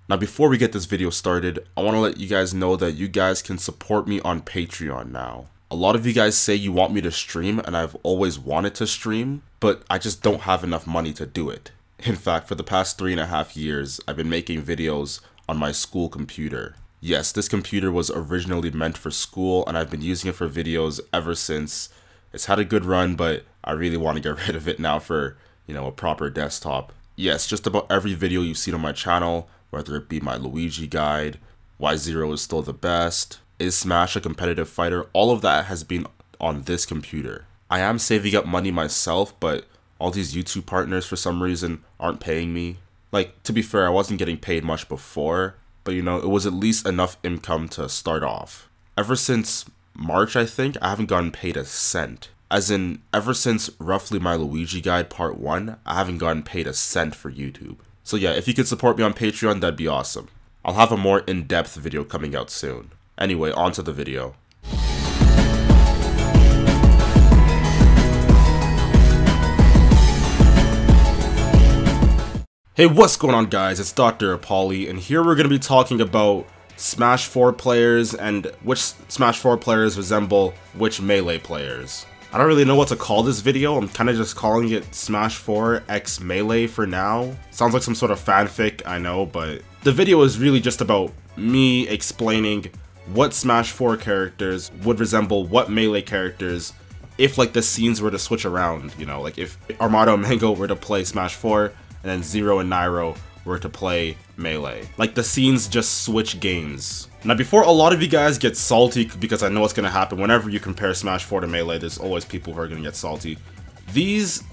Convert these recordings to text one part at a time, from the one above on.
Now before we get this video started, I want to let you guys know that you guys can support me on Patreon now. A lot of you guys say you want me to stream, and I've always wanted to stream, but I just don't have enough money to do it. In fact, for the past 3.5 years, I've been making videos on my school computer. Yes, this computer was originally meant for school, and I've been using it for videos ever since. It's had a good run, but I really want to get rid of it now for, a proper desktop. Yes, just about every video you've seen on my channel, whether it be my Luigi guide, why Zero is still the best, is Smash a competitive fighter, all of that has been on this computer. I am saving up money myself, but all these YouTube partners for some reason aren't paying me. Like, to be fair, I wasn't getting paid much before, but it was at least enough income to start off. Ever since March, I think, I haven't gotten paid a cent. As in, ever since roughly my Luigi guide part 1, I haven't gotten paid a cent for YouTube. So yeah, if you could support me on Patreon, that'd be awesome. I'll have a more in-depth video coming out soon. Anyway, on to the video. Hey, what's going on guys? It's Dr. Apolly, and here we're going to be talking about Smash 4 players and which Smash 4 players resemble which Melee players. I don't really know what to call this video. I'm kind of just calling it Smash 4 x Melee for now. Sounds like some sort of fanfic, I know, but the video is really just about me explaining what Smash 4 characters would resemble what Melee characters if the scenes were to switch around, like if Armada and Mango were to play Smash 4 and then Zero and Nairo were to play Melee. Like the scenes just switch games. Now before a lot of you guys get salty, because I know what's gonna happen whenever you compare Smash 4 to Melee, there's always people who are gonna get salty. These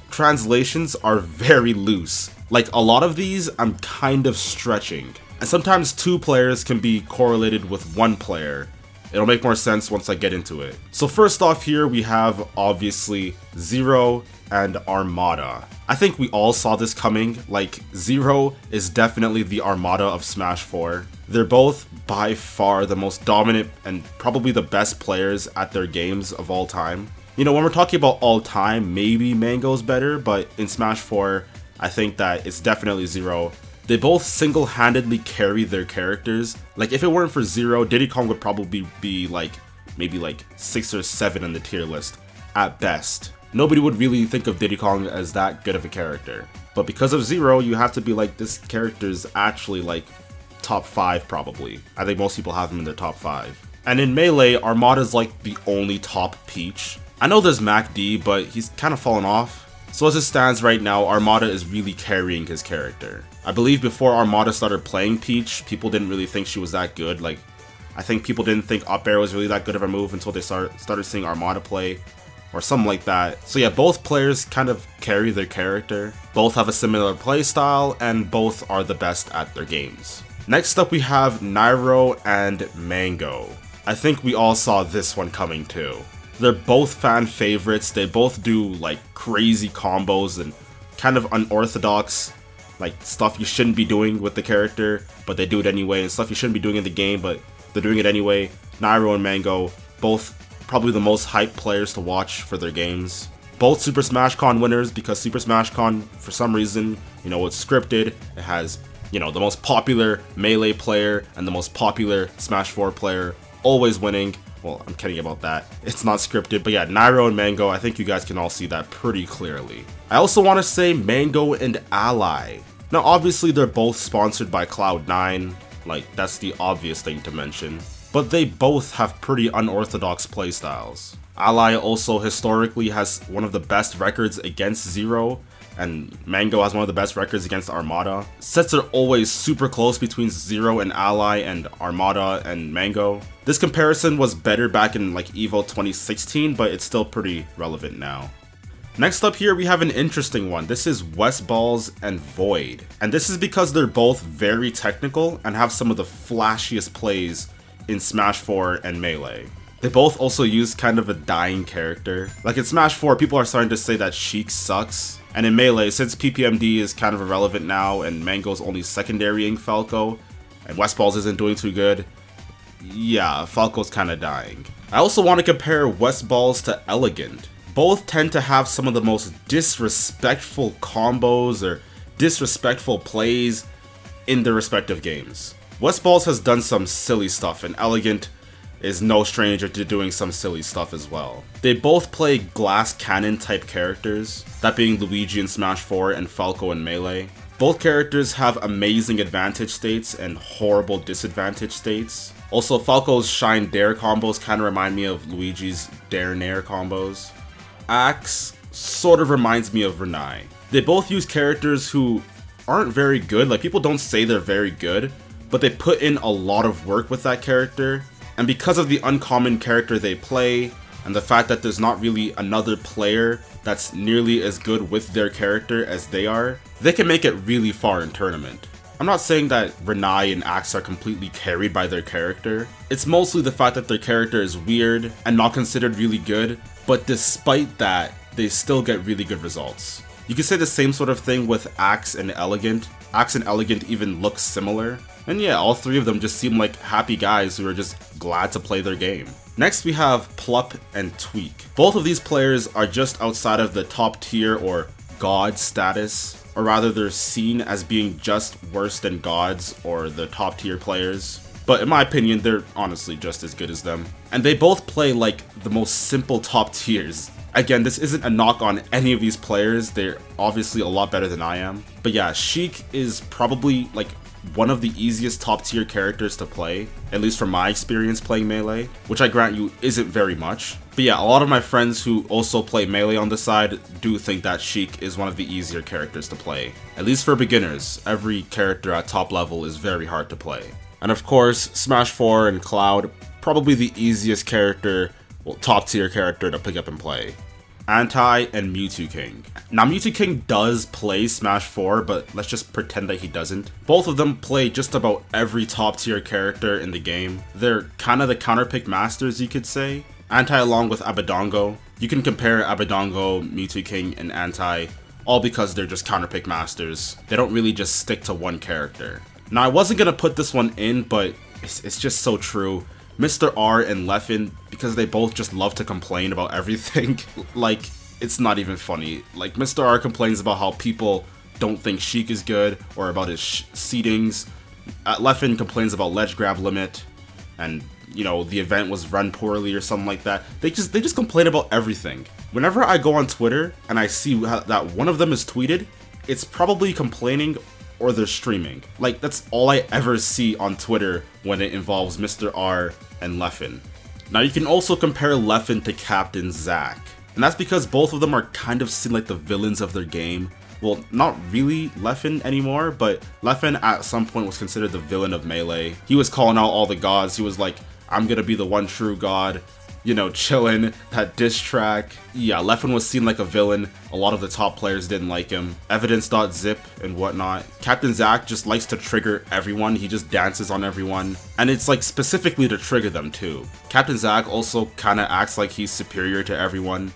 translations are very loose. Like a lot of these I'm kind of stretching. And sometimes 2 players can be correlated with 1 player. It'll make more sense once I get into it. So first off here we have obviously Zero and Armada. I think we all saw this coming. Like, Zero is definitely the Armada of Smash 4. They're both by far the most dominant and probably the best players at their games of all time. When we're talking about all time, maybe Mango's better, but in Smash 4, I think that it's definitely Zero. They both single-handedly carry their characters. Like, if it weren't for Zero, Diddy Kong would probably be maybe 6 or 7 on the tier list at best. Nobody would really think of Diddy Kong as that good of a character. But because of Zero, you have to be like, this character's actually top 5 probably. I think most people have him in their top 5. And in Melee, Armada's the only top Peach. I know there's MacD, but he's kind of fallen off. So as it stands right now, Armada is really carrying his character. I believe before Armada started playing Peach, people didn't really think she was that good. I think people didn't think up air was really that good of a move until they started seeing Armada play, or something like that. So yeah, both players kind of carry their character. Both have a similar playstyle, and both are the best at their games. Next up we have Nairo and Mango. I think we all saw this one coming too. They're both fan favorites. They both do crazy combos and kind of unorthodox stuff you shouldn't be doing with the character, but they do it anyway, and stuff you shouldn't be doing in the game, but they're doing it anyway. Nairo and Mango, both probably the most hyped players to watch for their games. Both Super Smash Con winners, because Super Smash Con, for some reason, it's scripted. It has, the most popular Melee player and the most popular Smash 4 player always winning. Well, I'm kidding about that. It's not scripted, but yeah, Nairo and Mango, I think you guys can all see that pretty clearly. I also want to say Mango and Ally. Now, obviously, they're both sponsored by Cloud9. That's the obvious thing to mention. But they both have pretty unorthodox playstyles. Ally also historically has one of the best records against Zero, and Mango has one of the best records against Armada. Sets are always super close between Zero and Ally and Armada and Mango. This comparison was better back in EVO 2016, but it's still pretty relevant now. Next up here we have an interesting one. This is West Balls and Void. And this is because they're both very technical and have some of the flashiest plays in Smash 4 and Melee. They both also use kind of a dying character. In Smash 4, people are starting to say that Sheik sucks. And in Melee, since PPMD is kind of irrelevant now and Mango's only secondarying Falco, and West Balls isn't doing too good, yeah, Falco's kind of dying. I also want to compare West Balls to Elegant. Both tend to have some of the most disrespectful combos or disrespectful plays in their respective games. Westballs has done some silly stuff, and Elegant is no stranger to doing some silly stuff as well. They both play glass cannon type characters, that being Luigi in Smash 4 and Falco in Melee. Both characters have amazing advantage states and horrible disadvantage states. Also, Falco's Shine Dare combos kind of remind me of Luigi's Dare Nair combos. Axe sort of reminds me of Renai. They both use characters who aren't very good, like people don't say they're very good, but they put in a lot of work with that character. And because of the uncommon character they play, and the fact that there's not really another player that's nearly as good with their character as they are, they can make it really far in tournament. I'm not saying that Renai and Axe are completely carried by their character. It's mostly the fact that their character is weird and not considered really good, but despite that, they still get really good results. You could say the same sort of thing with Axe and Elegant. Axe and Elegant even look similar. And yeah, all three of them just seem like happy guys who are just glad to play their game. Next we have Plup and Tweak. Both of these players are just outside of the top tier or god status, or rather they're seen as being just worse than gods or the top tier players. But in my opinion, they're honestly just as good as them. And they both play like the most simple top tiers. Again, this isn't a knock on any of these players, they're obviously a lot better than I am. But yeah, Sheik is probably like one of the easiest top tier characters to play, at least from my experience playing Melee, which I grant you isn't very much. But yeah, a lot of my friends who also play Melee on the side do think that Sheik is one of the easier characters to play. At least for beginners, every character at top level is very hard to play. And of course, Smash 4 and Cloud, probably the easiest character, well, top tier character to pick up and play. Anti and Mewtwo King. Now Mewtwo King does play Smash 4, but let's just pretend that he doesn't. Both of them play just about every top tier character in the game. They're kind of the counterpick masters, you could say. Anti along with Abadongo. You can compare Abadongo, Mewtwo King, and Anti, all because they're just counterpick masters. They don't really just stick to one character. Now I wasn't gonna put this one in, but it's just so true. Mr. R and Leffen, because they both just love to complain about everything, like, it's not even funny. Like, Mr. R complains about how people don't think Sheik is good, or about his seedings. Leffen complains about ledge grab limit, and, you know, the event was run poorly or something like that. They just complain about everything. Whenever I go on Twitter, and I see that one of them is tweeted, it's probably complaining or they're streaming. Like, that's all I ever see on Twitter when it involves Mr. R and Leffen. Now you can also compare Leffen to Captain Zack, and that's because both of them are kind of seen like the villains of their game. Well, not really Leffen anymore, but Leffen at some point was considered the villain of Melee. He was calling out all the gods. He was like, I'm gonna be the one true god, you know, chillin', that diss track. Yeah, Leffen was seen like a villain. A lot of the top players didn't like him. Evidence.zip and whatnot. Captain Zack just likes to trigger everyone. He just dances on everyone. And it's like specifically to trigger them too. Captain Zack also kind of acts like he's superior to everyone.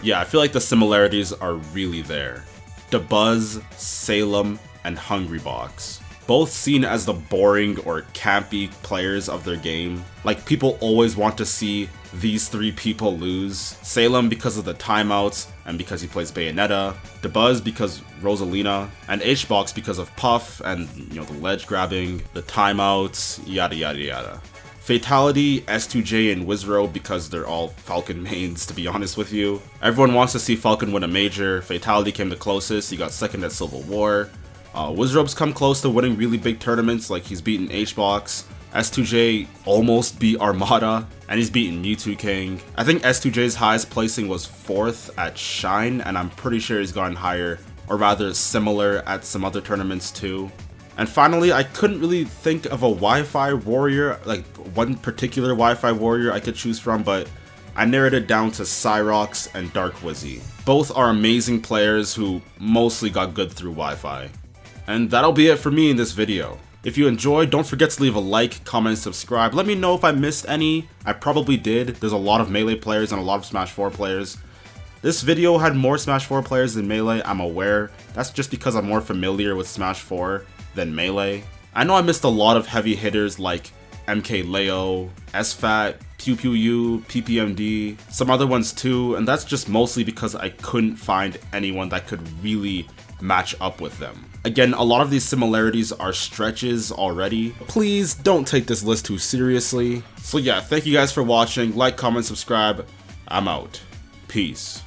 Yeah, I feel like the similarities are really there. DeBuzz, Salem, and Hungrybox. Both seen as the boring or campy players of their game. Like, people always want to see these three people lose. Salem because of the timeouts and because he plays Bayonetta, DeBuzz because Rosalina, and Hbox because of Puff and, you know, the ledge grabbing, the timeouts, yada yada yada. Fatality, S2J, and Wizrobe because they're all Falcon mains, to be honest with you. Everyone wants to see Falcon win a major. Fatality came the closest, he got second at Civil War. Wizrobe's come close to winning really big tournaments, like he's beaten Hbox. S2J almost beat Armada, and he's beaten Mewtwo King. I think S2J's highest placing was 4th at Shine, and I'm pretty sure he's gone higher, or rather similar at some other tournaments too. And finally, I couldn't really think of a Wi-Fi warrior, like one particular Wi-Fi warrior I could choose from, but I narrowed it down to Cyrox and Dark Wizzy. Both are amazing players who mostly got good through Wi-Fi. And that'll be it for me in this video. If you enjoyed, don't forget to leave a like, comment, and subscribe. Let me know if I missed any. I probably did. There's a lot of Melee players and a lot of Smash 4 players. This video had more Smash 4 players than Melee, I'm aware. That's just because I'm more familiar with Smash 4 than Melee. I know I missed a lot of heavy hitters like MK Leo, SFAT, PewPewU, PPMD, some other ones too, and that's just mostly because I couldn't find anyone that could really match up with them. Again, a lot of these similarities are stretches already. Please don't take this list too seriously. So yeah, thank you guys for watching. Like, comment, subscribe. I'm out. Peace.